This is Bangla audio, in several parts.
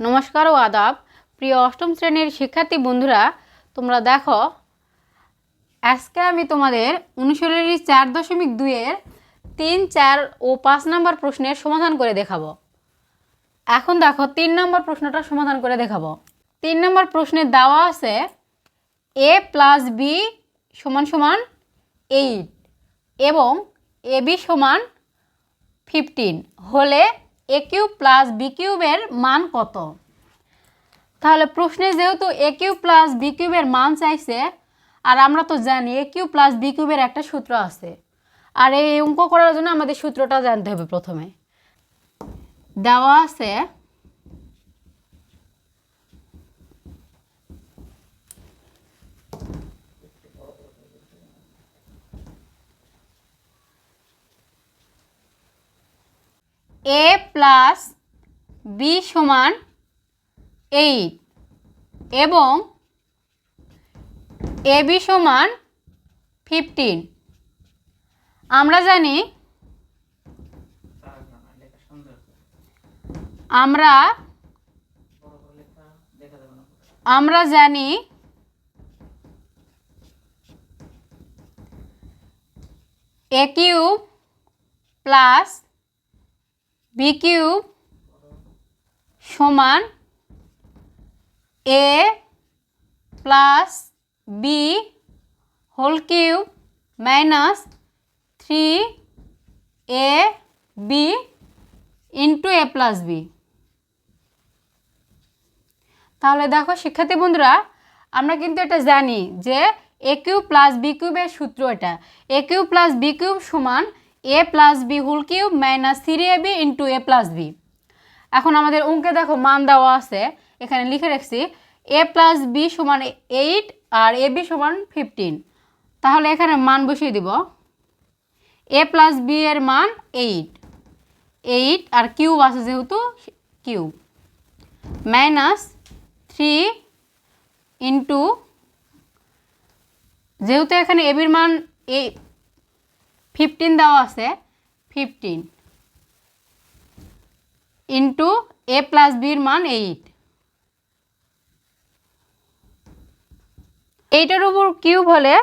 नमस्कार ও আদাব প্রিয় অষ্টম শ্রেণীর শিক্ষার্থী বন্ধুরা তোমরা দেখো আজকে আমি তোমাদের অনুশীলনী 4.2 এর 3, 4 ও 5 নম্বর প্রশ্নের সমাধান করে দেখাবো। এখন দেখো 3 নম্বর প্রশ্নটা সমাধান করে দেখাবো। 3 নম্বর প্রশ্নে দেওয়া আছে a + b = 8 এবং ab = 15 হলে a³ + b³ এর মান কত। তাহলে প্রশ্নে যেহেতু a³ + b³ এর মান চাইছে আর আমরা তো জানি a³ + b³ এর একটা সূত্র আছে, আর এই অঙ্ক করার জন্য আমাদের সূত্রটা জানতে হবে। প্রথমে দেওয়া আছে a + b = 8 এবং ab = 15। আমরা জানি a³ + b³ = a + b whole cube minus 3ab into a + b। তাহলে দেখো শিক্ষার্থী বন্ধুরা, আমরা কিন্তু এটা জানি যে a³ + b³ এর সূত্র এটা। a³ + b³ = a + b whole cube minus 3ab into a + b। এখন আমাদের অঙ্কে দেখো মান দেওয়া আছে, এখানে লিখে রাখছি a + b = 8 আর ab = 15। তাহলে এখানে মান বসিয়ে দিব। a + b এর মান 8 আর কিউব আছে যেহেতু কিউব মাইনাস 3 ইন্টু, যেহেতু এখানে ab এর মান 15 দেওয়া আছে, 15 ইন্টু a + b এর মান 8। 8 উপর কিউব হলে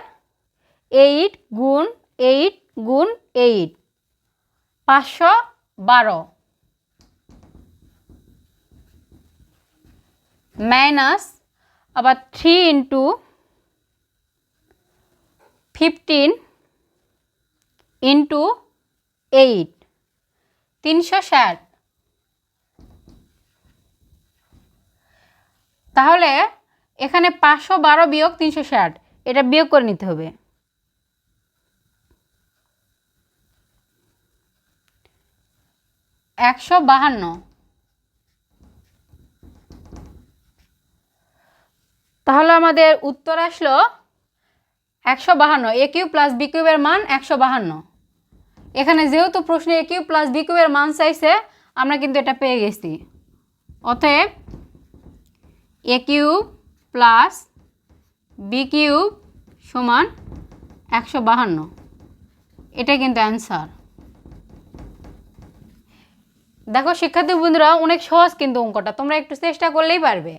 8 গুণ 8 গুণ 8 512 মাইনাস আবার 3 ইন্টু 15 ইন্টু 8 360। তাহলে এখানে 512 বিয়োগ 360, এটা বিয়োগ করে নিতে হবে। 152। তাহলে আমাদের উত্তর আসলো 152। a³ + b³ এর মান 152। এখানে যেহেতু প্রশ্নে a³ + b³ এর মান চাইছে, আমরা কিন্তু এটা পেয়ে গেছি। অতএব a³ + b³ = 152। এটা কিন্তু অ্যান্সার। দেখো শিক্ষার্থী বন্ধুরা, অনেক সহজ কিন্তু অঙ্কটা, তোমরা একটু চেষ্টা করলেই পারবে।